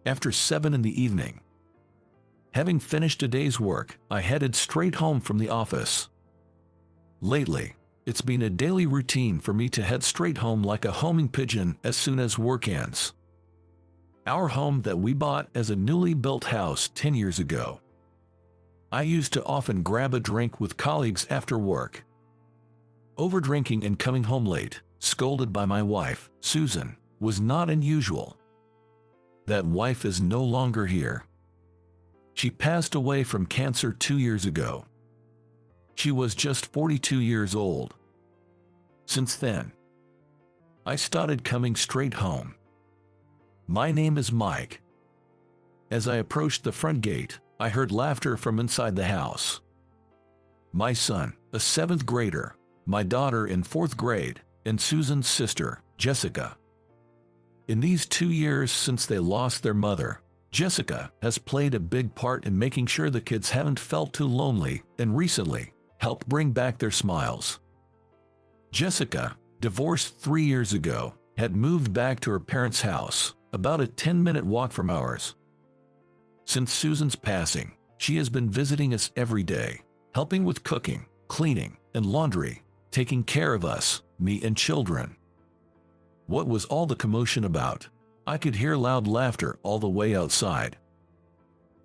after 7 in the evening. Having finished a day's work, I headed straight home from the office. Lately, it's been a daily routine for me to head straight home like a homing pigeon as soon as work ends. Our home that we bought as a newly built house 10 years ago. I used to often grab a drink with colleagues after work. Overdrinking and coming home late, scolded by my wife, Susan, was not unusual. That wife is no longer here. She passed away from cancer 2 years ago. She was just 42 years old. Since then, I started coming straight home. My name is Mike. As I approached the front gate, I heard laughter from inside the house. My son, a 7th grader, my daughter in 4th grade, and Susan's sister, Jessica. In these 2 years since they lost their mother, Jessica has played a big part in making sure the kids haven't felt too lonely and recently helped bring back their smiles. Jessica, divorced 3 years ago, had moved back to her parents' house, about a 10-minute walk from ours. Since Susan's passing, she has been visiting us every day, helping with cooking, cleaning, and laundry, taking care of us, me and children. What was all the commotion about? I could hear loud laughter all the way outside.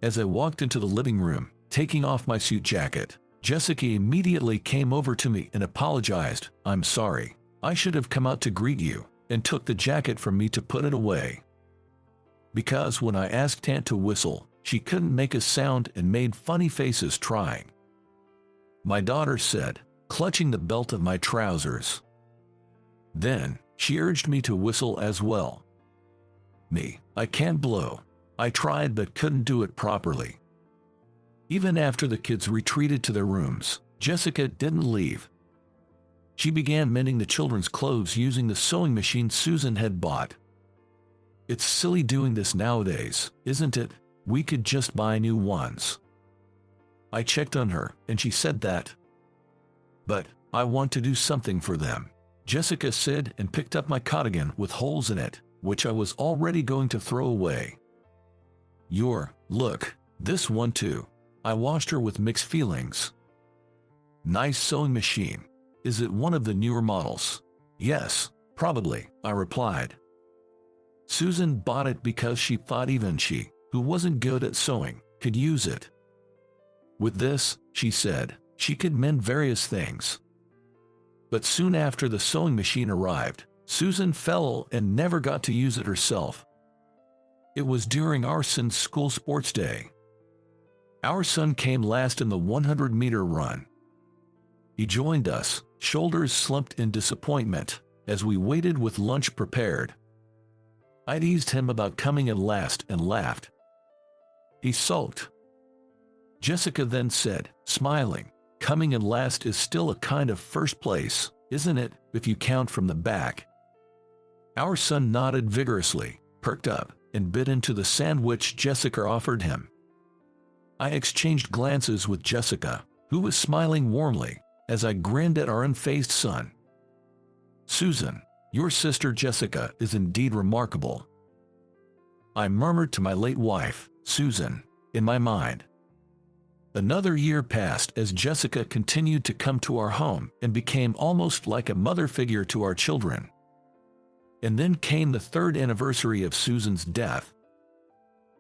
As I walked into the living room, taking off my suit jacket, Jessica immediately came over to me and apologized. "I'm sorry. I should have come out to greet you," and took the jacket from me to put it away. Because when I asked Aunt to whistle, she couldn't make a sound and made funny faces trying. My daughter said, clutching the belt of my trousers. Then, she urged me to whistle as well. Me, I can't blow. I tried but couldn't do it properly. Even after the kids retreated to their rooms, Jessica didn't leave. She began mending the children's clothes using the sewing machine Susan had bought. It's silly doing this nowadays, isn't it? We could just buy new ones. I checked on her, and she said that. But I want to do something for them, Jessica said, and picked up my cardigan with holes in it, which I was already going to throw away. Look, this one too. I watched her with mixed feelings. Nice sewing machine. Is it one of the newer models? Yes, probably, I replied. Susan bought it because she thought even she, who wasn't good at sewing, could use it. With this, she said, she could mend various things. But soon after the sewing machine arrived, Susan fell and never got to use it herself. It was during our son's school sports day. Our son came last in the 100-meter run. He joined us, shoulders slumped in disappointment, as we waited with lunch prepared. I teased him about coming in last and laughed. He sulked. Jessica then said, smiling, "Coming in last is still a kind of first place, isn't it, if you count from the back?" Our son nodded vigorously, perked up, and bit into the sandwich Jessica offered him. I exchanged glances with Jessica, who was smiling warmly, as I grinned at our unfazed son. "Susan, your sister Jessica is indeed remarkable," I murmured to my late wife, Susan, in my mind. Another year passed as Jessica continued to come to our home and became almost like a mother figure to our children. And then came the 3rd anniversary of Susan's death.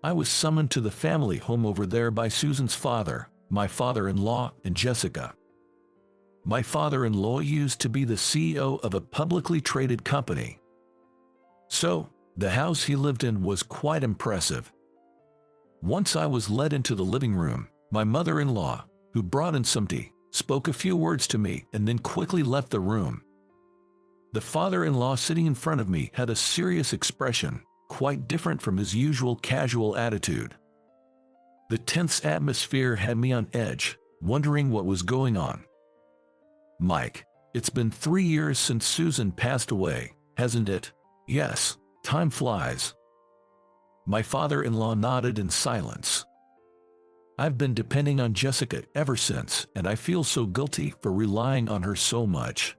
I was summoned to the family home over there by Susan's father, my father-in-law, and Jessica. My father-in-law used to be the CEO of a publicly traded company. So, the house he lived in was quite impressive. Once I was led into the living room, my mother-in-law, who brought in some tea, spoke a few words to me and then quickly left the room. The father-in-law sitting in front of me had a serious expression, quite different from his usual casual attitude. The tense atmosphere had me on edge, wondering what was going on. "Mike, it's been 3 years since Susan passed away, hasn't it?" "Yes, time flies." My father-in-law nodded in silence. "I've been depending on Jessica ever since, and I feel so guilty for relying on her so much."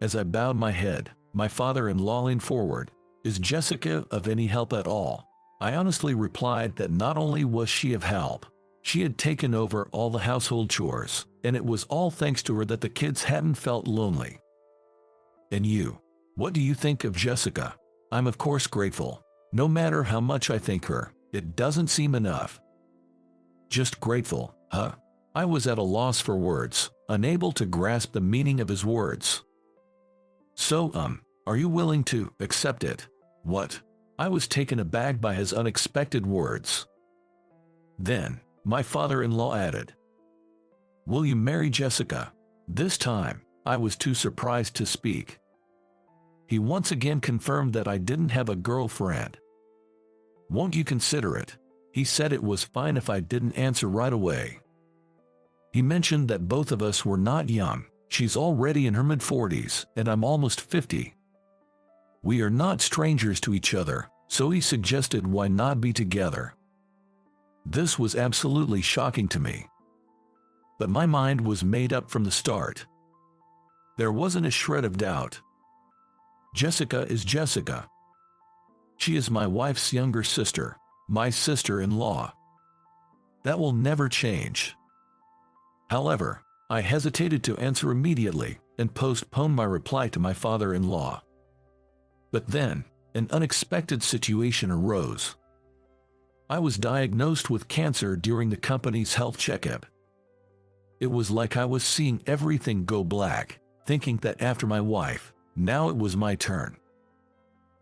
As I bowed my head, my father-in-law leaned forward. "Is Jessica of any help at all?" I honestly replied that not only was she of help, she had taken over all the household chores, and it was all thanks to her that the kids hadn't felt lonely. And you? What do you think of Jessica? I'm of course grateful. No matter how much I thank her, it doesn't seem enough. Just grateful, huh? I was at a loss for words, unable to grasp the meaning of his words. So, are you willing to accept it? What? I was taken aback by his unexpected words. Then, my father-in-law added, "Will you marry Jessica?" This time, I was too surprised to speak. He once again confirmed that I didn't have a girlfriend. "Won't you consider it?" He said it was fine if I didn't answer right away. He mentioned that both of us were not young. She's already in her mid-40s, and I'm almost 50. We are not strangers to each other, so he suggested why not be together. This was absolutely shocking to me. But my mind was made up from the start. There wasn't a shred of doubt. Jessica is Jessica. She is my wife's younger sister, my sister-in-law. That will never change. However, I hesitated to answer immediately and postponed my reply to my father-in-law. But then, an unexpected situation arose. I was diagnosed with cancer during the company's health checkup. It was like I was seeing everything go black, thinking that after my wife, now it was my turn.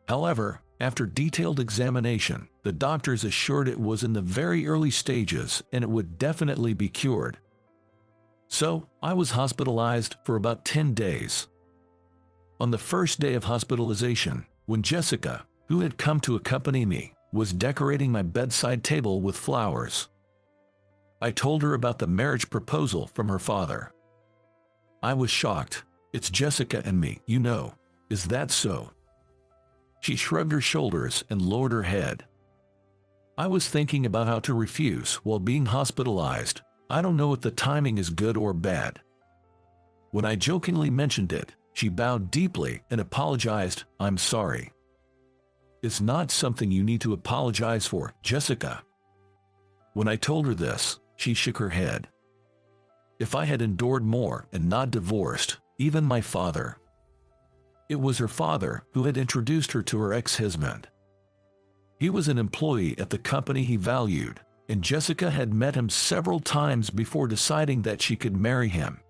However, after detailed examination, the doctors assured it was in the very early stages and it would definitely be cured. So, I was hospitalized for about 10 days. On the first day of hospitalization, when Jessica, who had come to accompany me, was decorating my bedside table with flowers, I told her about the marriage proposal from her father. I was shocked. "It's Jessica and me, you know. Is that so?" She shrugged her shoulders and lowered her head. I was thinking about how to refuse while being hospitalized. I don't know if the timing is good or bad. When I jokingly mentioned it, she bowed deeply and apologized. "I'm sorry. It's not something you need to apologize for, Jessica." When I told her this, she shook her head. If I had endured more and not divorced, even my father. It was her father who had introduced her to her ex-husband. He was an employee at the company he valued, and Jessica had met him several times before deciding that she could marry him.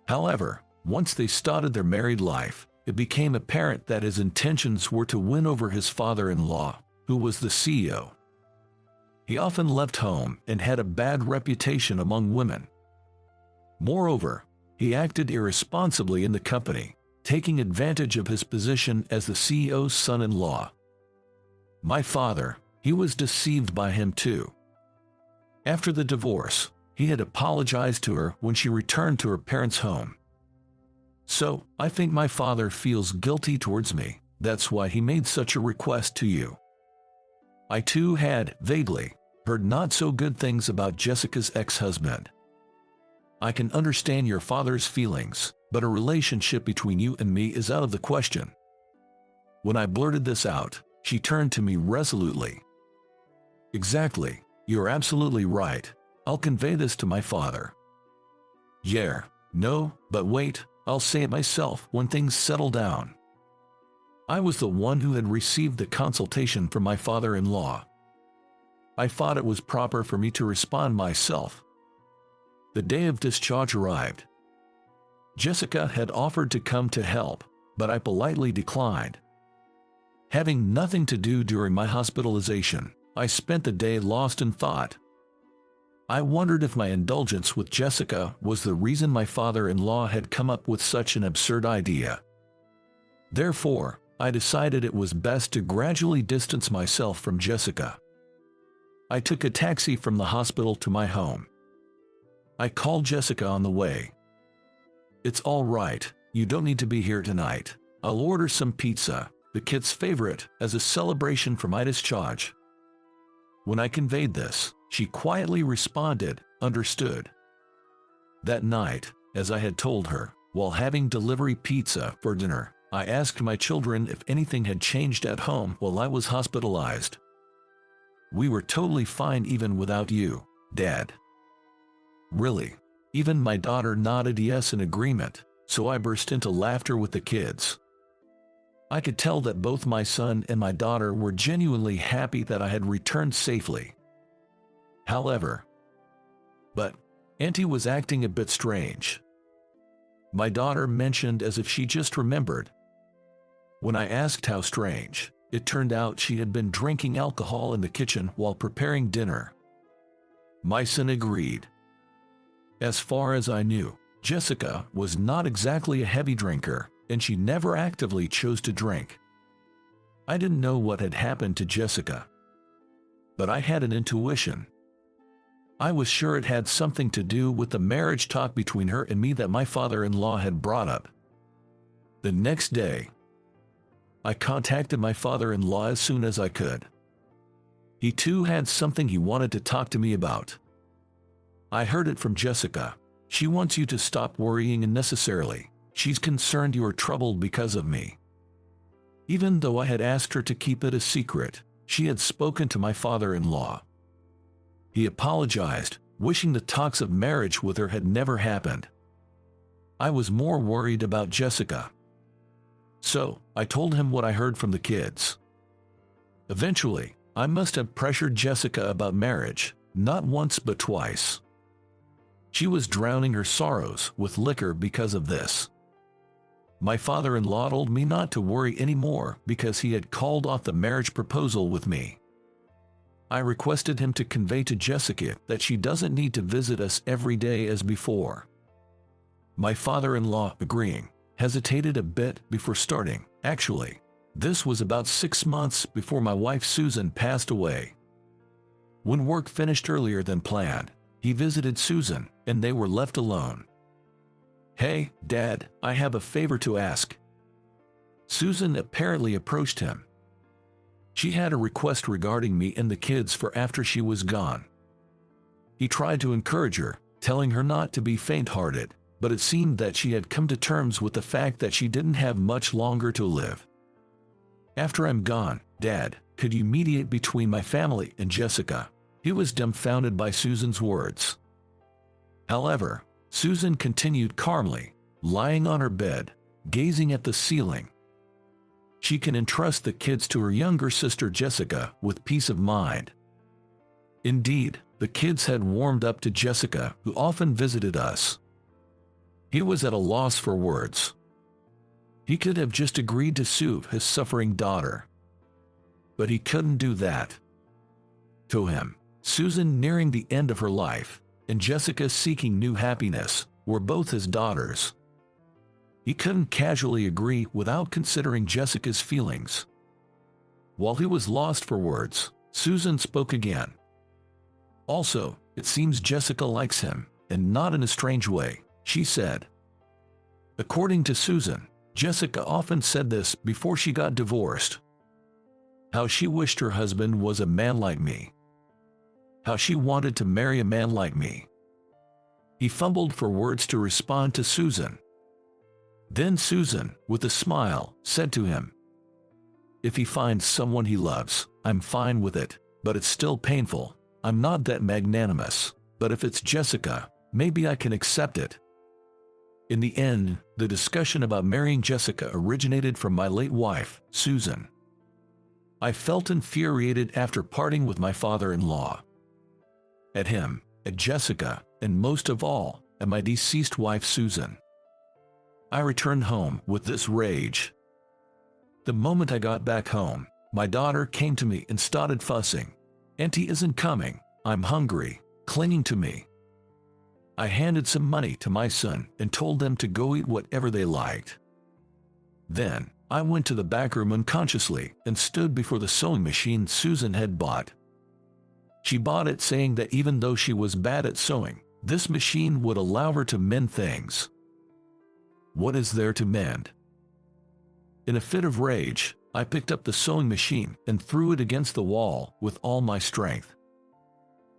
However, once they started their married life, it became apparent that his intentions were to win over his father-in-law, who was the CEO. He often left home and had a bad reputation among women. Moreover, he acted irresponsibly in the company, taking advantage of his position as the CEO's son-in-law. My father, he was deceived by him too. After the divorce, he had apologized to her when she returned to her parents' home. So, I think my father feels guilty towards me. That's why he made such a request to you. I too had, vaguely, heard not so good things about Jessica's ex-husband. I can understand your father's feelings, but a relationship between you and me is out of the question. When I blurted this out, she turned to me resolutely. Exactly, you're absolutely right. I'll convey this to my father. Yeah, no, but wait, I'll say it myself when things settle down. I was the one who had received the consultation from my father-in-law. I thought it was proper for me to respond myself. The day of discharge arrived. Jessica had offered to come to help, but I politely declined. Having nothing to do during my hospitalization, I spent the day lost in thought. I wondered if my indulgence with Jessica was the reason my father-in-law had come up with such an absurd idea. Therefore, I decided it was best to gradually distance myself from Jessica. I took a taxi from the hospital to my home. I called Jessica on the way. It's all right, you don't need to be here tonight. I'll order some pizza, the kid's favorite, as a celebration for my discharge. When I conveyed this, she quietly responded, understood. That night, as I had told her, while having delivery pizza for dinner, I asked my children if anything had changed at home while I was hospitalized. We were totally fine even without you, Dad." Really? Even my daughter nodded yes in agreement, so I burst into laughter with the kids. I could tell that both my son and my daughter were genuinely happy that I had returned safely. However, Auntie was acting a bit strange. My daughter mentioned as if she just remembered. When I asked how strange, it turned out she had been drinking alcohol in the kitchen while preparing dinner. My son agreed. As far as I knew, Jessica was not exactly a heavy drinker, and she never actively chose to drink. I didn't know what had happened to Jessica, but I had an intuition. I was sure it had something to do with the marriage talk between her and me that my father-in-law had brought up. The next day, I contacted my father-in-law as soon as I could. He too had something he wanted to talk to me about. "I heard it from Jessica. She wants you to stop worrying unnecessarily. She's concerned you are troubled because of me." Even though I had asked her to keep it a secret, she had spoken to my father-in-law. He apologized, wishing the talks of marriage with her had never happened. I was more worried about Jessica. So, I told him what I heard from the kids. Eventually, I must have pressured Jessica about marriage, not once but twice. She was drowning her sorrows with liquor because of this. My father-in-law told me not to worry anymore because he had called off the marriage proposal with me. I requested him to convey to Jessica that she doesn't need to visit us every day as before. My father-in-law, agreeing, hesitated a bit before starting. Actually, this was about 6 months before my wife Susan passed away. When work finished earlier than planned, he visited Susan, and they were left alone. "Hey, Dad, I have a favor to ask." Susan apparently approached him. She had a request regarding me and the kids for after she was gone. He tried to encourage her, telling her not to be faint-hearted, but it seemed that she had come to terms with the fact that she didn't have much longer to live. "After I'm gone, Dad, could you mediate between my family and Jessica?" He was dumbfounded by Susan's words. However, Susan continued calmly, lying on her bed, gazing at the ceiling. She can entrust the kids to her younger sister Jessica with peace of mind. Indeed, the kids had warmed up to Jessica, who often visited us. He was at a loss for words. He could have just agreed to soothe his suffering daughter. But he couldn't do that. To him, Susan nearing the end of her life, and Jessica seeking new happiness, were both his daughters. He couldn't casually agree without considering Jessica's feelings. While he was lost for words, Susan spoke again. "Also, it seems Jessica likes him, and not in a strange way," she said. According to Susan, Jessica often said this before she got divorced. How she wished her husband was a man like me. How she wanted to marry a man like me. He fumbled for words to respond to Susan. Then Susan, with a smile, said to him, "If he finds someone he loves, I'm fine with it, but it's still painful. I'm not that magnanimous, but if it's Jessica, maybe I can accept it." In the end, the discussion about marrying Jessica originated from my late wife, Susan. I felt infuriated after parting with my father-in-law. At him, at Jessica, and most of all, at my deceased wife Susan. I returned home with this rage. The moment I got back home, my daughter came to me and started fussing. "Auntie isn't coming, I'm hungry," clinging to me. I handed some money to my son and told them to go eat whatever they liked. Then, I went to the back room unconsciously and stood before the sewing machine Susan had bought. She bought it saying that even though she was bad at sewing, this machine would allow her to mend things. What is there to mend? In a fit of rage, I picked up the sewing machine and threw it against the wall with all my strength.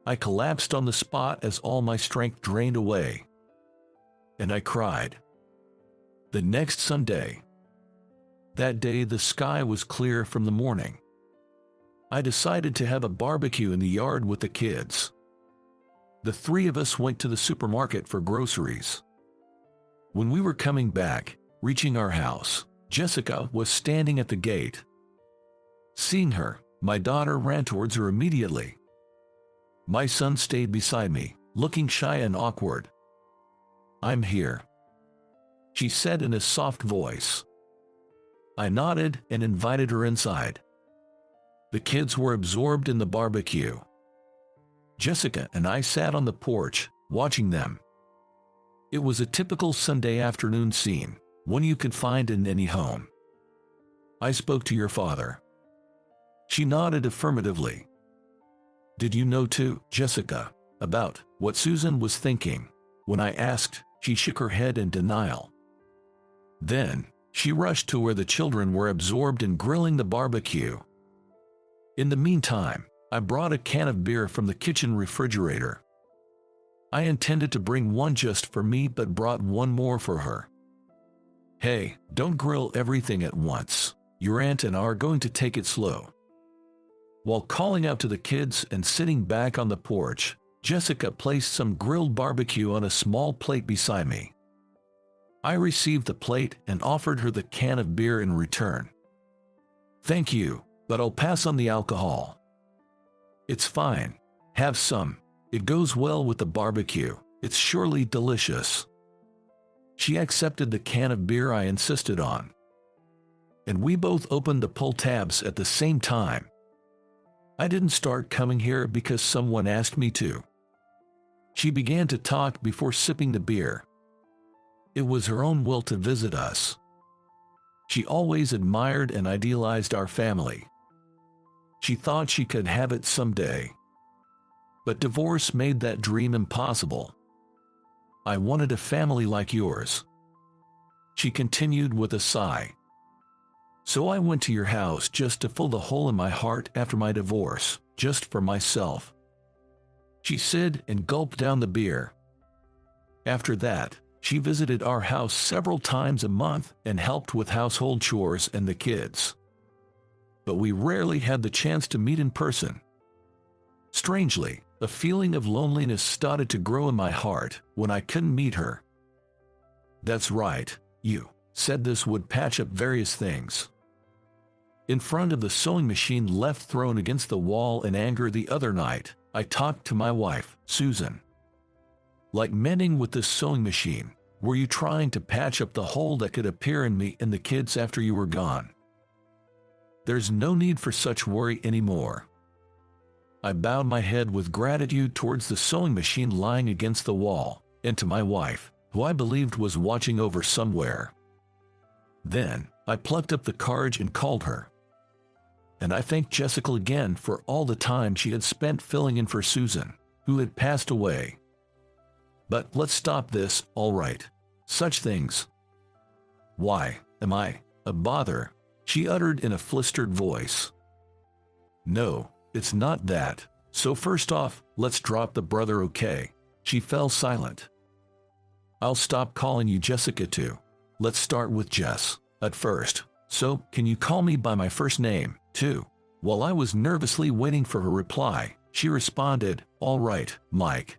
I collapsed on the spot as all my strength drained away. And I cried. The next Sunday. That day the sky was clear from the morning. I decided to have a barbecue in the yard with the kids. The three of us went to the supermarket for groceries. When we were coming back, reaching our house, Jessica was standing at the gate. Seeing her, my daughter ran towards her immediately. My son stayed beside me, looking shy and awkward. "I'm here," she said in a soft voice. I nodded and invited her inside. The kids were absorbed in the barbecue. Jessica and I sat on the porch, watching them. It was a typical Sunday afternoon scene, one you could find in any home. "I spoke to your father." She nodded affirmatively. "Did you know too, Jessica, about what Susan was thinking?" When I asked, she shook her head in denial. Then, she rushed to where the children were absorbed in grilling the barbecue. In the meantime, I brought a can of beer from the kitchen refrigerator. I intended to bring one just for me but brought one more for her. "Hey, don't grill everything at once. Your aunt and I are going to take it slow." While calling out to the kids and sitting back on the porch, Jessica placed some grilled barbecue on a small plate beside me. I received the plate and offered her the can of beer in return. "Thank you, but I'll pass on the alcohol." "It's fine. Have some. It goes well with the barbecue. It's surely delicious." She accepted the can of beer I insisted on. And we both opened the pull tabs at the same time. I didn't start coming here because someone asked me to. She began to talk before sipping the beer. It was her own will to visit us. She always admired and idealized our family. She thought she could have it someday. But divorce made that dream impossible. "I wanted a family like yours," she continued with a sigh. "So I went to your house just to fill the hole in my heart after my divorce, just for myself," she said and gulped down the beer. After that, she visited our house several times a month and helped with household chores and the kids. But we rarely had the chance to meet in person. Strangely, a feeling of loneliness started to grow in my heart when I couldn't meet her. "That's right, you said this would patch up various things." In front of the sewing machine left thrown against the wall in anger the other night, I talked to my wife, Susan. "Like mending with this sewing machine, were you trying to patch up the hole that could appear in me and the kids after you were gone? There's no need for such worry anymore." I bowed my head with gratitude towards the sewing machine lying against the wall, and to my wife, who I believed was watching over somewhere. Then, I plucked up the courage and called her. And I thanked Jessica again for all the time she had spent filling in for Susan, who had passed away. But let's stop this, all right. Such things. "Why, am I a bother?" she uttered in a flustered voice. "No, it's not that. So first off, let's drop the brother, okay?" She fell silent. "I'll stop calling you Jessica too. Let's start with Jess at first. So, can you call me by my first name, too?" While I was nervously waiting for her reply, she responded, "All right, Mike."